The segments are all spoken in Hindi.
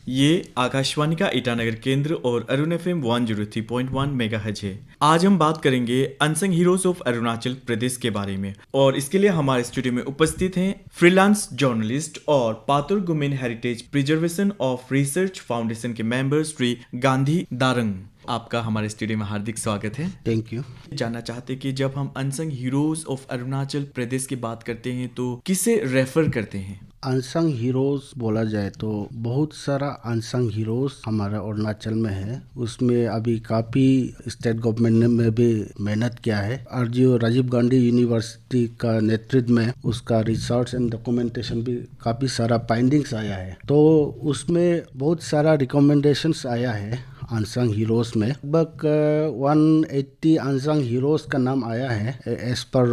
ये आकाशवाणी का ईटानगर केंद्र और अरुण एफएम 103.1 मेगाहर्ट्ज है। आज हम बात करेंगे अनसंग हीरोज ऑफ अरुणाचल प्रदेश के बारे में और इसके लिए हमारे स्टूडियो में उपस्थित हैं फ्रीलांस जर्नलिस्ट और Patur Gumen heritage preservation of research foundation के मेंबर श्री गांधी दारंग। आपका हमारे स्टूडियो में हार्दिक स्वागत है। Thank you. जानना चाहते कि जब हम unsung heroes of Arunachal Pradesh की बात करते हैं तो किसे रेफर करते हैं? अनसंग हीरोज बोला जाए तो बहुत सारा अनसंग हीरोज हमारा अरुणाचल में है। उसमें अभी काफ़ी स्टेट गवर्नमेंट ने में भी मेहनत किया है और जो राजीव गांधी यूनिवर्सिटी का नेतृत्व में उसका रिसर्च एंड डॉक्यूमेंटेशन भी काफ़ी सारा फाइंडिंग्स आया है, तो उसमें बहुत सारा रिकमेंडेशंस आया है अनसंग हीरोज में। लगभग 180 अनसंग हीरोज का नाम आया है एज पर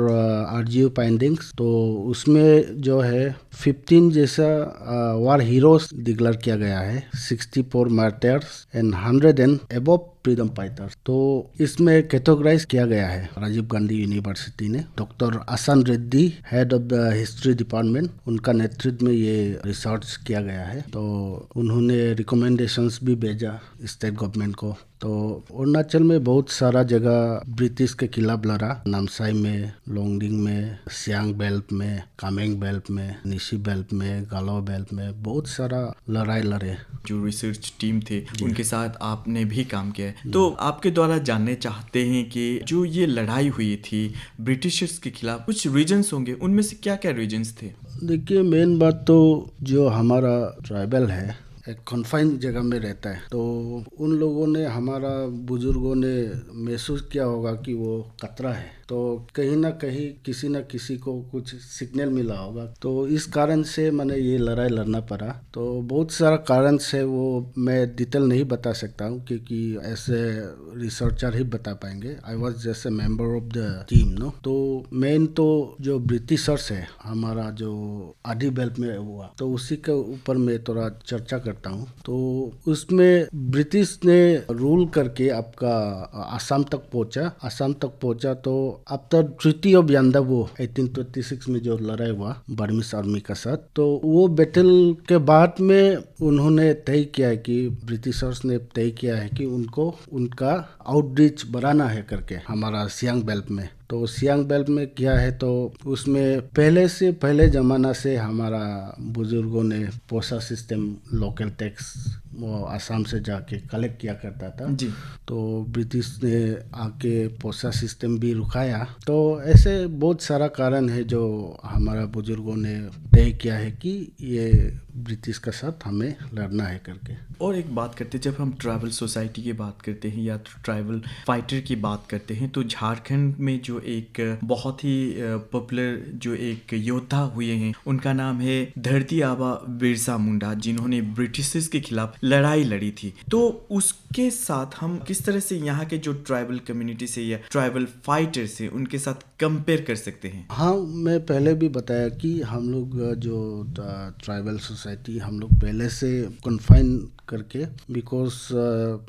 आरजीयू फाइंडिंग्स। तो उसमें जो है 15 जैसा वार हीरोज डिक्लेयर किया गया है, 64 martyrs and 100 and above freedom fighters. तो इसमें कैटेगराइज किया गया है राजीव गांधी यूनिवर्सिटी ने। डॉक्टर आसान Reddy head of the history department, उनका नेतृत्व में ये रिसर्च किया गया है। तो उन्होंने रिकमेंडेशंस भी भेजा स्टेट गवर्नमेंट को। तो अरुणाचल में बहुत सारा जगह ब्रिटिश के खिलाफ लड़ा, नामसाई में, लोंगडिंग में, सियांग बेल्ट में, कामेंग बेल्ट में, निशी बेल्ट में, गालो बेल्ट में बहुत सारा लड़ाई लड़े। जो रिसर्च टीम थे उनके साथ आपने भी काम किया है, तो आपके द्वारा जानने चाहते हैं कि जो ये लड़ाई हुई थी ब्रिटिशर्स के खिलाफ, कुछ रीजंस होंगे, उनमें से क्या क्या रीजंस थे? देखिए, मेन बात तो जो हमारा ट्राइबल है एक कन्फाइंड जगह में रहता है, तो उन लोगों ने, हमारा बुजुर्गों ने महसूस किया होगा कि वो खतरा है, तो कहीं ना कहीं किसी न किसी को कुछ सिग्नल मिला होगा। तो इस कारण से मैंने ये लड़ाई लड़ना पड़ा। तो बहुत सारा कारण से वो मैं डिटेल नहीं बता सकता हूँ क्योंकि ऐसे रिसर्चर ही बता पाएंगे। आई वॉज जैसे member of the team no. तो मेन तो जो ब्रिटिशर्स है हमारा जो आधी बेल्ट में हुआ, तो उसी के ऊपर मैं थोड़ा चर्चा करता हूँ। तो उसमें ब्रिटिश ने रूल करके आपका आसाम तक पहुंचा। तो आफ्टर ट्रीटी ऑफ यान्दाबू 1826 में जो लड़ाई हुआ बर्मिस आर्मी का साथ, तो वो बैटल के बाद में उन्होंने तय किया है कि ब्रिटिशर्स ने तय किया है कि उनको उनका आउटरीच बढ़ाना है करके हमारा सियांग बेल्ट में। तो सियांग बेल्ट में क्या है, तो उसमें पहले ज़माना से हमारा बुजुर्गों ने पोसा सिस्टम, लोकल टैक्स वो आसाम से जाके कलेक्ट किया करता था जी। तो ब्रिटिश ने आके पोसा सिस्टम भी रुकाया। तो ऐसे बहुत सारा कारण है जो हमारा बुजुर्गों ने तय किया है कि ये ब्रिटिश के साथ हमें लड़ना है करके। और एक बात करते हैं, जब हम ट्राइबल सोसाइटी की बात करते हैं या ट्राइबल फाइटर की बात करते हैं, तो झारखंड में जो एक बहुत ही पॉपुलर जो एक योद्धा हुए हैं उनका नाम है धरती आबा बिरसा मुंडा, जिन्होंने ब्रिटिशर्स के खिलाफ लड़ाई लड़ी थी। तो उसके साथ हम किस तरह से यहाँ के जो ट्राइबल कम्युनिटी से या ट्राइबल फाइटर से उनके साथ कंपेयर कर सकते हैं? हाँ, मैं पहले भी बताया कि हम लोग जो ट्राइबल सोसाइटी हम लोग पहले से कन्फाइन करके, बिकॉज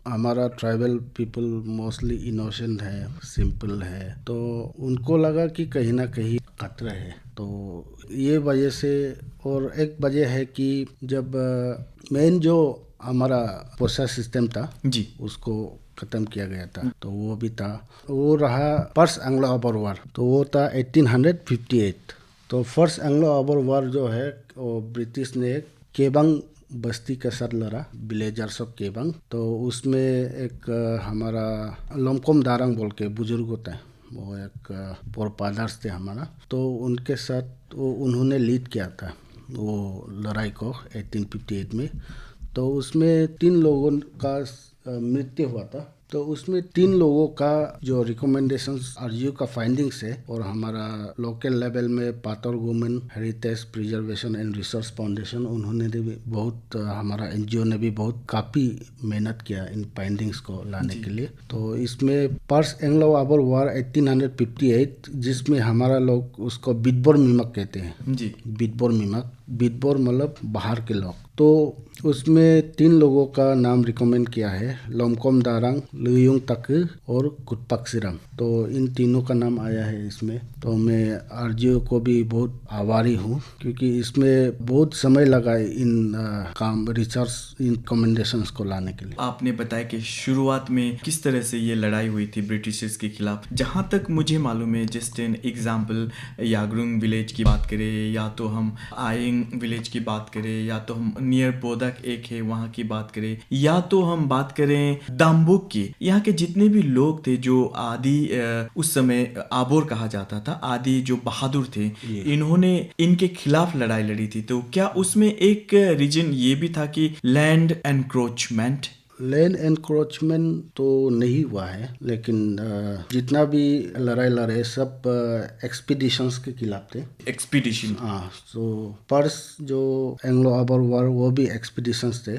हमारा ट्राइबल पीपल मोस्टली इनोसेंट है, सिंपल है, तो उनको लगा कि कहीं ना कहीं खतरा है। तो ये वजह से, और एक वजह है कि जब मेन जो हमारा पोसा सिस्टम था जी, उसको खत्म किया गया था, तो वो भी था, वो रहा फर्स्ट एंग्लो अबर वार, तो वो था 1858। तो फर्स्ट एंग्लो अबर वार जो है वो ब्रिटिश ने केबंग बस्ती के साथ लड़ा, विलेजर्स ऑफ केबंग। तो उसमें एक हमारा लोमकोम दारंग बोल के बुजुर्ग होता है, वो एक फोरफादर्स थे हमारा, तो उनके साथ वो उन्होंने लीड किया था वो लड़ाई को 1858 में। तो उसमें 3 लोगों का मृत्यु हुआ था। तो उसमें 3 लोगों का जो रिकमेंडेशंस आरजीयू का फाइंडिंग्स है, और हमारा लोकल लेवल में Patur women heritage preservation and research foundation, उन्होंने भी बहुत, हमारा एनजीओ ने भी बहुत काफ़ी मेहनत किया इन फाइंडिंग्स को लाने के लिए। तो इसमें फर्स्ट एंग्लो अबर वार 1858, जिसमें हमारा लोग उसको बिटबोर मिमक कहते हैं जी, बिटबोर मिमक, बिटबोर मतलब बाहर के लोग, तो उसमें 3 लोगों का नाम रिकमेंड किया है, लोमकोम दारांग, लुयुंग तक और कुतपाक सिराम। तो इन तीनों का नाम आया है इसमें। तो मैं आरजीओ को भी बहुत आभारी हूँ, क्योंकि इसमें बहुत समय लगा इन काम रिसर्च इन रिकमेंडेशंस को लाने के लिए। आपने बताया कि शुरुआत में किस तरह से ये लड़ाई हुई थी ब्रिटिशर्स के खिलाफ। जहाँ तक मुझे मालूम है, जस्ट एन एग्जाम्पल, याग्रुंग विलेज की बात करें या तो हम आयंग विलेज की बात करें या तो हम नियर बोदक एक है वहाँ की बात करें या तो हम बात करें दाम्बुक की, यहाँ के जितने भी लोग थे जो आदि उस समय आबोर कहा जाता था, आदि जो बहादुर थे, इन्होंने इनके खिलाफ लड़ाई लड़ी थी। तो क्या उसमें एक रीजन ये भी था कि लैंड एनक्रोचमेंट? लैंड एनक्रोचमेंट तो नहीं हुआ है, लेकिन जितना भी लड़ाई लड़े सब एक्सपीडिशंस के खिलाफ थे। एक्सपीडिशन, हाँ, तो पर्स जो एंग्लो अबर वॉर वो भी एक्सपीडिशंस थे,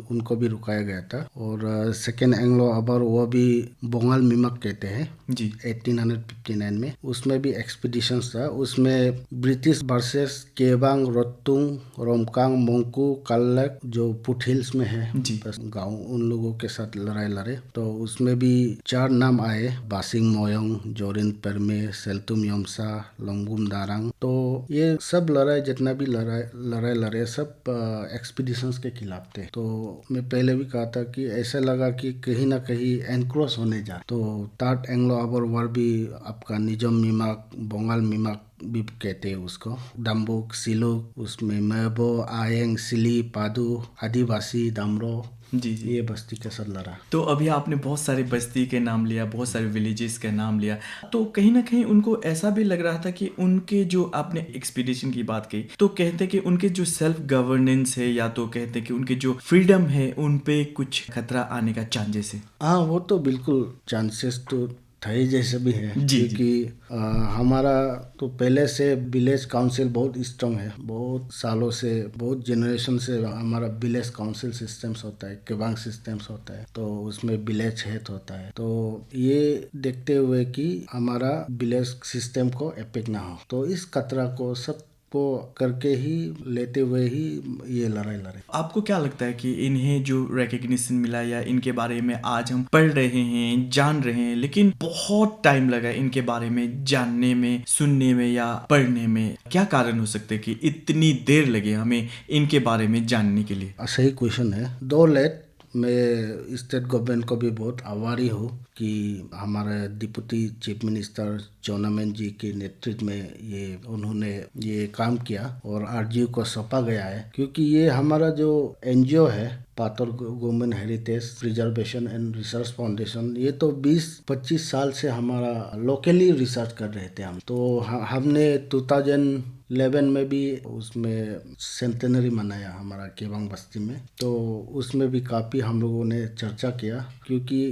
उनको भी रुकाया गया था। और सेकेंड एंग्लो अबर वो भी बोंगाल मिमक कहते हैं जी, 1859 में, उसमें भी एक्सपीडिशंस था। उसमें ब्रिटिश वर्सेस केबांग, रोतुंग, रोमकांग, मोंकू, कल्लक जो फुट हिल्स में है जी, बस गाँव, उन लोगों के साथ लड़ाई लड़े। तो उसमें भी 4 नाम आए, बासिंग मोयोंग, जोरिन परमे, सेल्तुम योमसा, लोंगबुम दारांग। तो ये सब लड़ाई, जितना भी लड़ाई लड़े सब एक्सपीडिशंस के खिलाफ थे। तो मैं पहले भी कहा था कि ऐसा लगा कि कहीं ना कहीं एनक्रोच होने जा। तो थर्ड एंग्लो अबर वॉर भी आपका निजम मिमाक, बोंगाल मिमाक भी कहते हैं उसको, दम्बुक, सिलुक, उसमें मेबो, आयंग, सिली, पादू, आदिवासी, दामरो, जी, जी। ये बस्ती के साथ लड़ा। तो अभी आपने बहुत सारे बस्ती के नाम लिया, बहुत सारे विलेजेस का नाम लिया, तो कहीं ना कहीं उनको ऐसा भी लग रहा था कि उनके जो आपने एक्सपीडिशन की बात कही तो कहते कि उनके जो सेल्फ गवर्नेंस है या तो कहते कि उनके जो फ्रीडम है उन पे कुछ खतरा आने का चांसेस है। हाँ, वो तो बिल्कुल चांसेस तो थे जैसे भी है, जी, जी, क्योंकि हमारा तो पहले से विलेज काउंसिल बहुत स्ट्रांग है, बहुत सालों से, बहुत जनरेशन से हमारा विलेज काउंसिल सिस्टम्स होता है, केबांग सिस्टम्स होता है। तो उसमें विलेज हेड होता है। तो ये देखते हुए कि हमारा विलेज सिस्टम को इफेक्ट ना हो, तो इस खतरा को सब को करके ही, लेते हुए ही ये लड़ाई लड़े। आपको क्या लगता है कि इन्हें जो रिकग्निशन मिला या इनके बारे में आज हम पढ़ रहे हैं, जान रहे हैं, लेकिन बहुत टाइम लगा इनके बारे में जानने में, सुनने में या पढ़ने में, क्या कारण हो सकते हैं कि इतनी देर लगे हमें इनके बारे में जानने के लिए? सही क्वेश्चन है। दो लेट मैं स्टेट गवर्नमेंट को भी बहुत आभारी हूँ कि हमारे डिप्टी चीफ मिनिस्टर चौनामेन जी के नेतृत्व में ये उन्होंने ये काम किया और आरजीयू को सौंपा गया है, क्योंकि ये हमारा जो एनजीओ है, पातर women heritage preservation and research foundation, ये तो 20-25 साल से हमारा लोकली रिसर्च कर रहे थे हम। तो हमने 2011 में भी उसमें सेंटेनरी मनाया हमारा केबांग बस्ती में। तो उसमें भी काफ़ी हम लोगों ने चर्चा किया, क्योंकि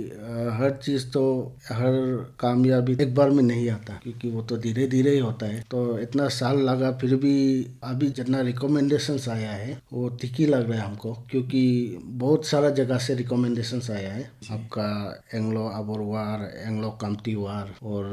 हर चीज़ तो, हर कामयाबी एक बार में नहीं आता, क्योंकि वो तो धीरे धीरे ही होता है। तो इतना साल लगा, फिर भी अभी जितना रिकमेंडेशंस आया है वो ठीक ही लग रहा है हमको, क्योंकि बहुत सारा जगह से रिकमेंडेशंस आया है। आपका एंग्लो अबर वार, एंग्लो कम्टी वार और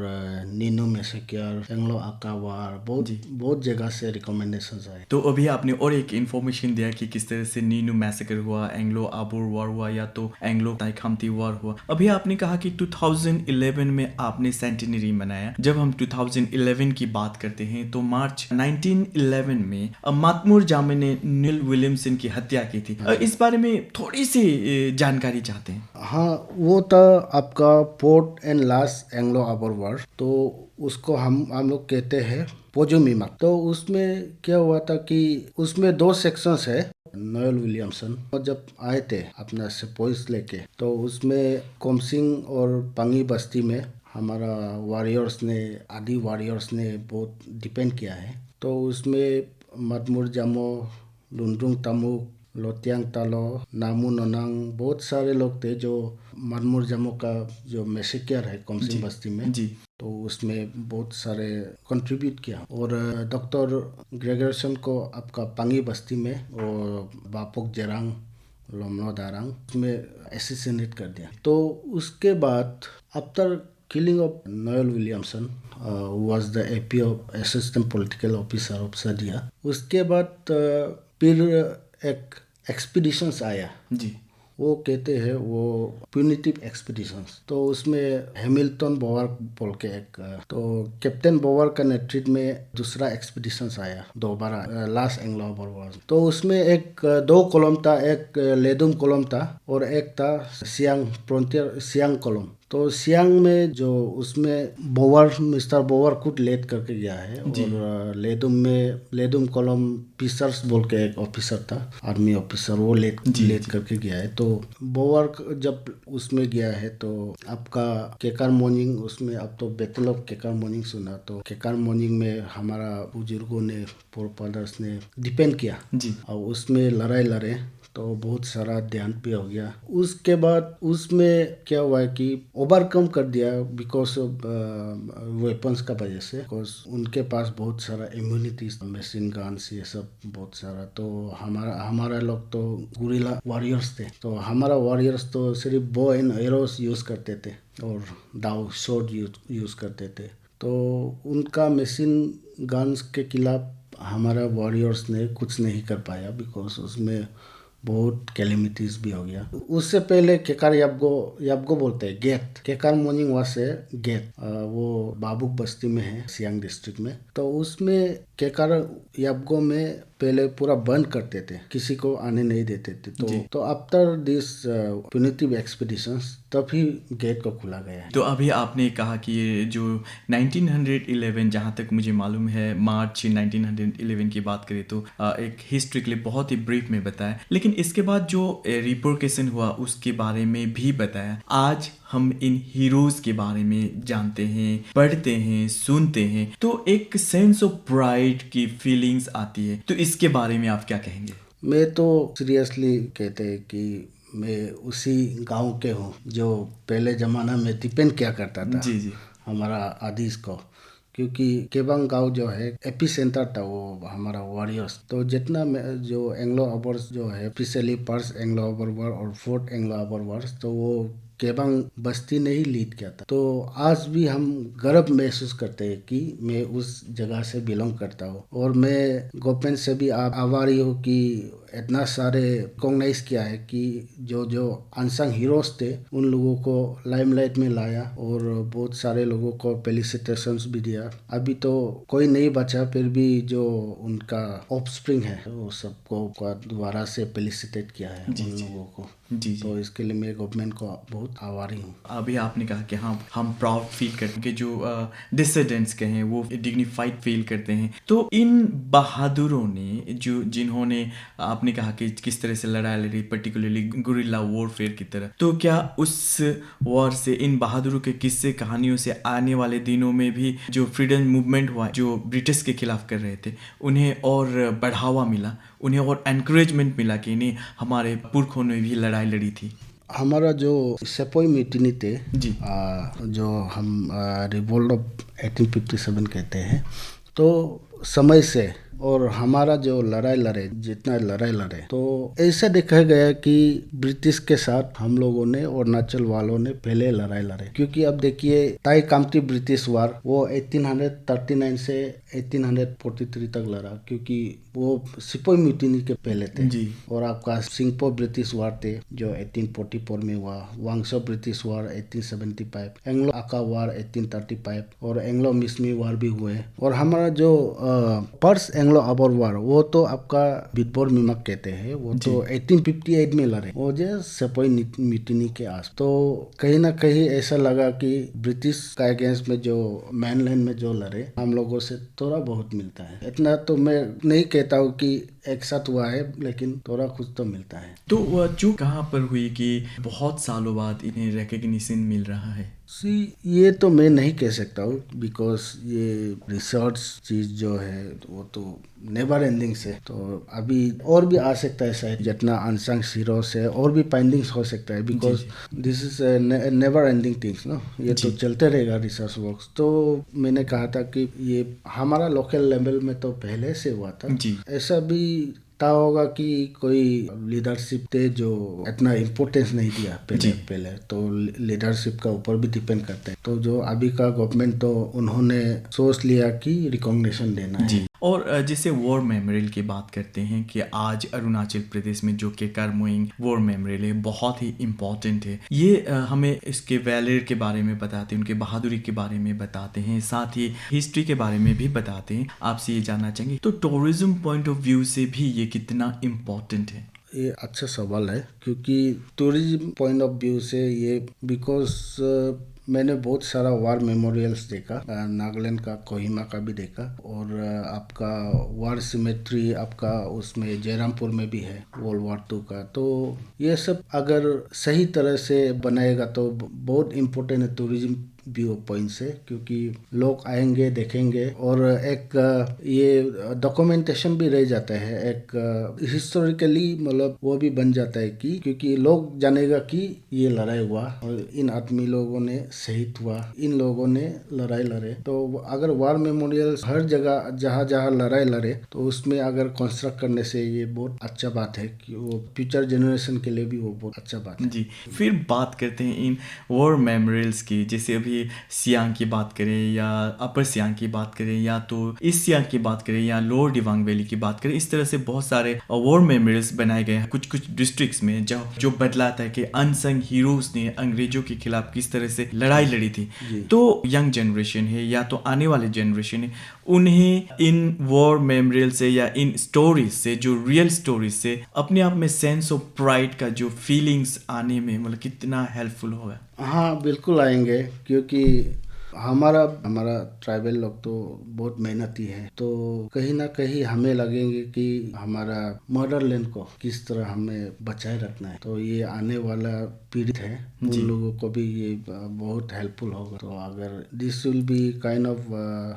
नीनू मैसेक्योर, एंग्लो आका वार, बहुत जगह से रिकमेंडेशंस आए। तो अभी आपने और एक इन्फॉर्मेशन दिया कि किस तरह से नीनू मैसेकर हुआ, एंग्लो आबोर वार हुआ या तो एंग्लो ताइखामती वार हुआ। अभी आपने कहा कि 2011 में आपने सेंटिनरी मनाया। जब हम 2011 की बात करते हैं तो मार्च 1911 में मातमुर जामे ने नील विलियमसन की हत्या की थी। इस बारे में थोड़ी सी जानकारी चाहते हैं। हाँ, वो था आपका फोर्थ एंड लास्ट एंग्लो अबर वार। तो उसको हम लोग कहते हैं पोजोमीमा। तो उसमें क्या हुआ था कि उसमें 2 सेक्शंस है। नोएल विलियमसन और जब आए थे अपना सेपोइस लेके, तो उसमें कोमसिंग और पंगी बस्ती में हमारा वॉरियर्स ने, आदि वॉरियर्स ने बहुत डिपेंड किया है। तो उसमें मदमुर जामो, लुंड्रुंग तमुक, लोतियांग तालो, नामू नोनांग, बहुत सारे लोग थे जो मदमुर जामो का जो मैसेक्योर है कोमसिंग बस्ती में, जी, तो उसमें बहुत सारे कंट्रीब्यूट किया। और डॉक्टर ग्रेगरसन को आपका पंगी बस्ती में और बापोक जेरांग, लोमनो दारांग उसमें एसिसिनेट कर दिया। तो उसके बाद after killing of Noel Williamson was the AP of Assistant Political Officer of Sadia। उसके बाद फिर एक एक्सपीडिशंस आया, जी वो कहते हैं वो प्यूनिटिव एक्सपीडिशंस। तो उसमें हैमिल्टन बोवर बोल के एक, तो कैप्टन बोवर का नेतृत्व में दूसरा एक्सपीडिशंस आया दोबारा, लास्ट एंग्लो बोर वॉर। तो उसमें एक दो कॉलम था, एक लेडुम कॉलम था और एक था सियांग फ्रंटियर सियांग कॉलम। तो सियांग में जो उसमें बोवर, मिस्टर बोवर खुद लेड करके गया है, और लेडुम कॉलम पीसर्स बोल के एक ऑफिसर था, आर्मी ऑफिसर, वो लेड करके गया है। तो बोवर जब उसमें गया है तो आपका केकार मॉर्निंग, उसमें अब तो बैटल ऑफ केकार मॉर्निंग सुना, तो केकार मॉर्निंग में हमारा बुजुर्गों ने, फोरफादर्स ने डिपेंड किया और उसमें लड़ाई लड़े, तो बहुत सारा ध्यान भी हो गया। उसके बाद उसमें क्या हुआ है कि ओवरकम कर दिया बिकॉज ऑफ वेपन्स का वजह से, बिकॉज उनके पास बहुत सारा इम्यूनिटीज, मशीन गन्स, ये सब बहुत सारा। तो हमारा लोग तो गुरिल्ला वॉरियर्स थे, तो हमारा वॉरियर्स तो सिर्फ बो एंड एरोस यूज करते थे और दाव शॉट यूज करते थे। तो उनका मशीन गन्स के खिलाफ हमारा वॉरियर्स ने कुछ नहीं कर पाया, बिकॉज उसमें बहुत कैलेमिटीज भी हो गया। उससे पहले केकार याबगो बोलते हैं गेट, केकार मॉर्निंग वहाँ से गेट, वो बाबुक बस्ती में है, सियांग डिस्ट्रिक्ट में। तो उसमें केकार याबगो में पहले पूरा बंद करते थे, किसी को आने नहीं देते थे। तो आफ्टर दिस प्यूनिटिव एक्सपीडिशंस तभी गेट को खुला गया है। तो अभी आपने कहा कि ये जो 1911, जहाँ तक मुझे मालूम है मार्च 1911 की बात करें तो एक हिस्ट्री के लिए बहुत ही ब्रीफ में बताया, लेकिन इसके बाद जो रिपोर्केशन हुआ उसके बारे में भी बताया। आज हम इन हीरोज के बारे में जानते हैं, पढ़ते हैं, सुनते हैं, तो एक सेंस ऑफ प्राइड की फीलिंग्स आती है। तो इसके बारे में आप क्या कहेंगे? मैं तो सीरियसली कहते हैं कि मैं उसी गांव के हूँ जो पहले ज़माना में डिपेंड किया करता था जी हमारा आदिस को, क्योंकि केबांग गांव जो है एपी सेंटर था वो हमारा वॉरियर्स। तो जितना जो एंग्लो अबर्स जो है, स्पेशली फर्स्ट एंग्लो अबर वॉर और फोर्थ एंग्लो अबर वॉर्स, तो वो केबांग बस्ती ने ही लीड किया था। तो आज भी हम गर्व महसूस करते हैं कि मैं उस जगह से बिलोंग करता हूँ, और मैं गवर्नमेंट से भी आभारी हूँ कि इतना सारे रिकॉग्नाइज किया है कि जो अनसंग हीरोज थे उन लोगों को लाइमलाइट में लाया, और बहुत सारे लोगों को फेलिसिटेशंस भी दिया। अभी तो कोई नहीं बचा, फिर भी जो उनका ऑफस्प्रिंग है वो सबको दोबारा से फेलिसिटेट किया है उन लोगों को। तो इसके लिए मैं गवर्नमेंट को बहुत आभारी हूँ। अभी आपने कहा कि हाँ, हम प्राउड फील करते हैं, जो डिसिडेंट्स के हैं वो डिग्निफाइड फील करते हैं। तो इन बहादुरों ने जिन्होंने आपने कहा कि किस तरह से लड़ाई लड़ी, पर्टिकुलरली गुरिल्ला वॉरफेयर की तरह, तो क्या उस वॉर से, इन बहादुरों के किस्से कहानियों से आने वाले दिनों में भी जो फ्रीडम मूवमेंट हुआ, जो ब्रिटिश के खिलाफ कर रहे थे, उन्हें और बढ़ावा मिला, उन्हें और एनकरेजमेंट मिला कि नहीं, हमारे पुरखों ने भी लड़ाई लड़ी थी? हमारा जो सेपोई मिटिनी थे, जो हम रिवोल्ट ऑफ 1857 कहते हैं, तो समय से और हमारा जो लड़ाई लड़े, जितना लड़ाई लड़े, तो ऐसा देखा गया कि ब्रिटिश के साथ हम लोगों ने और अरुणाचल वालों ने पहले लड़ाई लड़े। क्योंकि अब देखिए ताई कामती ब्रिटिश वार वो 1839 से 1843 तक लड़ा, क्योंकि वो सिपोई म्यूटिनी के पहले थे। और आपका सिंगपो ब्रिटिश वार थे जो 1844 में हुआ, वांगसो ब्रिटिश वार 1875, एंग्लो आका वार 1835, और एंग्लो मिसमी वार भी हुए। और हमारा जो पर्स एंग्लो अबर वार, वो तो आपका बिटबोर मिमक कहते हैं, वो तो 1858 में लड़े, वो जो सेपोई म्यूटिनी के आस। तो कहीं ना कहीं ऐसा लगा कि ब्रिटिश का अगेंस्ट में जो मैनलैंड में जो लड़े, हम लोगों से थोड़ा बहुत मिलता है। इतना तो मैं नहीं कहता हूँ कि एक साथ हुआ है, लेकिन थोड़ा कुछ तो मिलता है। तो वह चूक कहाँ पर हुई कि बहुत सालों बाद इन्हें रिकग्निशन मिल रहा है? ये तो मैं नहीं कह सकता हूँ, बिकॉज ये रिसर्च चीज़ जो है वो तो नेवर एंडिंग से, तो अभी और भी आ सकता है शायद, जितना अनसंग हीरो से और भी फाइंडिंग्स हो सकता है, because this is never ending things ना, ये तो चलते रहेगा रिसर्च वर्क। तो मैंने कहा था कि ये हमारा लोकल लेवल में तो पहले से हुआ था, ऐसा भी था होगा कि कोई लीडरशिप थे जो इतना इम्पोर्टेंस नहीं दिया पहले तो लीडरशिप का ऊपर भी डिपेंड करते हैं। तो जो अभी का गवर्नमेंट तो उन्होंने सोच लिया कि रिकॉग्निशन देना है। और जैसे वॉर मेमोरियल की बात करते हैं कि आज अरुणाचल प्रदेश में जो कि करमोइंग वॉर मेमोरियल है बहुत ही इम्पोर्टेंट है। ये हमें इसके वैलर के बारे में बताते हैं, उनके बहादुरी के बारे में बताते हैं, साथ ही हिस्ट्री के बारे में भी बताते हैं। आपसे ये जानना चाहेंगे तो टूरिज्म पॉइंट ऑफ व्यू से भी ये कितना इम्पोर्टेंट है? ये अच्छा सवाल है, क्योंकि टूरिज्म पॉइंट ऑफ व्यू से ये बिकॉज मैंने बहुत सारा वार मेमोरियल्स देखा, नागालैंड का, कोहिमा का भी देखा, और आपका वार सिमेट्री आपका उसमें जयरामपुर में भी है वर्ल्ड वार 2 का। तो ये सब अगर सही तरह से बनाएगा तो बहुत इम्पोर्टेंट है टूरिज्म व्यू पॉइंट से, क्योंकि लोग आएंगे देखेंगे और एक ये डॉक्यूमेंटेशन भी रह जाता है, एक हिस्टोरिकली मतलब वो भी बन जाता है कि क्योंकि लोग जानेगा कि ये लड़ाई हुआ और इन आदमी लोगों ने शहीद हुआ, इन लोगों ने लड़ाई लड़े। तो अगर वार मेमोरियल हर जगह जहाँ जहाँ लड़ाई लड़े तो उसमें अगर कंस्ट्रक्ट करने से ये बहुत अच्छा बात है कि वो फ्यूचर जनरेशन के लिए भी वो बहुत अच्छा बात है। जी, फिर बात करते हैं इन वॉर मेमोरियल्स की। जैसे अभी सियांग की बात करें या अपर सियांग की बात करें या तो ईस्ट सियांग की बात करें या लोअर दिबांग वैली की बात करें, इस तरह से बहुत सारे वॉर मेमोरियल्स बनाए गए हैं कुछ कुछ डिस्ट्रिक्ट्स में, जो बदलाता है कि अनसंग हीरोज ने अंग्रेजों के खिलाफ किस तरह से लड़ाई लड़ी थी। तो यंग जनरेशन है या तो आने वाले जनरेशन है, उन्हें इन वॉर मेमोरियल से या इन स्टोरीज से, जो रियल स्टोरीज से अपने आप में सेंस ऑफ प्राइड का जो फीलिंग्स आने में मतलब कितना हेल्पफुल होगा? हाँ बिल्कुल आएंगे, क्योंकि हमारा ट्राइबल लोग तो बहुत मेहनती है, तो कहीं ना कहीं हमें लगेंगे कि हमारा मदरलैंड को किस तरह हमें बचाए रखना है। तो ये आने वाला पीढ़ी है, उन लोगों को भी ये बहुत हेल्पफुल होगा। तो अगर this will be kind of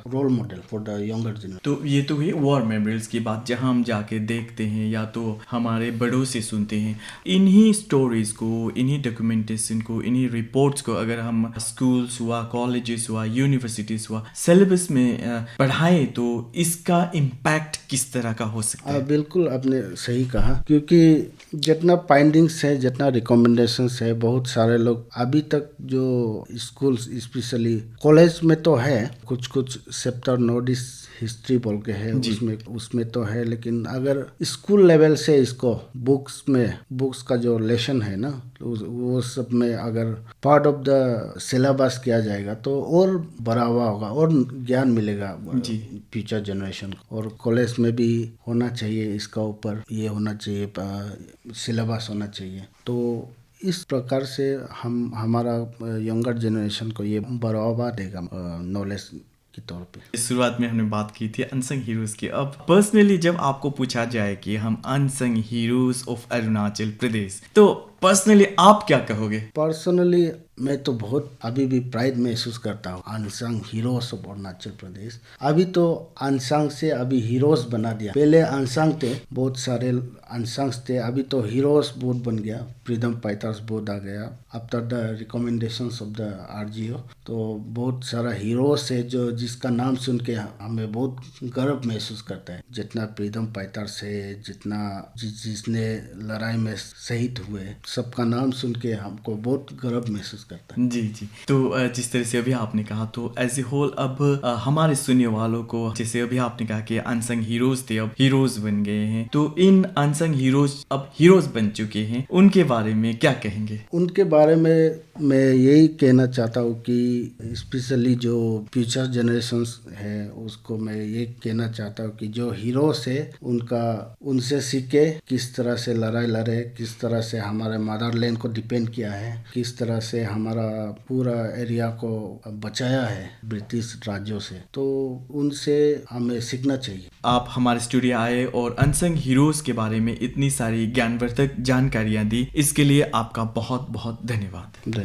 role model for the younger generation. तो ये तो हुई वॉर मेमोरियल्स की बात, जहां हम जाके देखते हैं या तो हमारे बड़ों से सुनते हैं। इन्हीं स्टोरीज को, इन्हीं डॉक्यूमेंटेशन को, इन्हीं रिपोर्ट्स को अगर हम स्कूल्स हुआ, कॉलेजेस हुआ, यूनिवर्सिटीज हुआ, सिलेबस में पढ़ाएं तो इसका इम्पैक्ट किस तरह का हो सकता है? बिल्कुल आपने सही कहा, क्योंकि जितना फाइंडिंग्स है, जितना रिकमेंडेशंस है, बहुत सारे लोग अभी तक जो स्कूल स्पेशली कॉलेज में तो है, कुछ कुछ चैप्टर नोटिस हिस्ट्री बोल के है, उसमें तो है, लेकिन अगर स्कूल लेवल से इसको बुक्स का जो लेसन है ना, वो सब में अगर पार्ट ऑफ द सिलेबस किया जाएगा तो और बढ़ावा होगा और ज्ञान मिलेगा फ्यूचर जनरेशन को। और कॉलेज में भी होना चाहिए, इसका ऊपर ये होना चाहिए, सिलेबस होना चाहिए। तो इस प्रकार से हमारा यंगर जनरेशन को ये बढ़ावा देगा नॉलेज के तौर पे। शुरुआत में हमने बात की थी अनसंग हीरोज की। अब पर्सनली जब आपको पूछा जाए कि हम अनसंग हीरोज ऑफ अरुणाचल प्रदेश, तो पर्सनली आप क्या कहोगे? पर्सनली मैं तो बहुत अभी भी प्राइड महसूस करता हूँ अनसंग हीरोज ऑफ अरुणाचल प्रदेश। अभी तो अनसंग से अभी हीरोज बना दिया, पहले अनसंग थे, बहुत सारे अनसंग थे, अभी तो हीरोज बहुत बन गया, फ्रीडम फाइटर्स बहुत आ गया after the recommendations of the RGO. तो बहुत सारा हीरोज है जो जिसका नाम सुन के हमें बहुत गर्व महसूस करता है। जितना फ्रीडम फाइटर्स है, जितना जिसने लड़ाई में शहीद हुए, सबका नाम सुन के हमको बहुत गर्व महसूस करता है। जी। तो जिस तरह से अभी आपने कहा, तो एज ए होल अब हमारे सुनने वालों को, जैसे अभी आपने कहा कि अनसंग हीरोज थे अब हीरोज बन गए हैं, तो इन अनसंग हीरोज अब हीरोज बन चुके हैं, उनके बारे में क्या कहेंगे? उनके बारे में मैं यही कहना चाहता हूँ कि स्पेशली जो फ्यूचर जनरेशंस है उसको मैं ये कहना चाहता हूँ कि जो हीरोज है उनसे सीखे, किस तरह से लड़ाई लड़े, किस तरह से हमारे मदरलैंड को डिपेंड किया है, किस तरह से हमारा पूरा एरिया को बचाया है ब्रिटिश राज्यों से। तो उनसे हमें सीखना चाहिए। आप हमारे स्टूडियो आए और अनसंग हीरोज के बारे में इतनी सारी ज्ञानवर्धक जानकारियां दी, इसके लिए आपका बहुत बहुत धन्यवाद।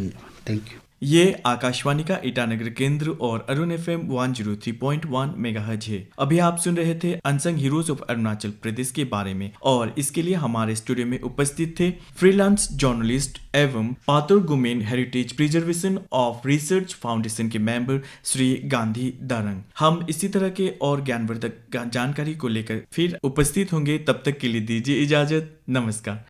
Thank you. ये आकाशवाणी का ईटानगर केंद्र और अरुण FM 103.1 मेगाहर्ट्ज है। अभी आप सुन रहे थे अनसंग हीरोज ऑफ अरुणाचल प्रदेश के बारे में, और इसके लिए हमारे स्टूडियो में उपस्थित थे फ्रीलांस जर्नलिस्ट एवं Patur Gumen heritage preservation of research foundation के मेंबर श्री गांधी दारंग। हम इसी तरह के और ज्ञानवर्धक जानकारी को लेकर फिर उपस्थित होंगे, तब तक के लिए दीजिए इजाजत। नमस्कार।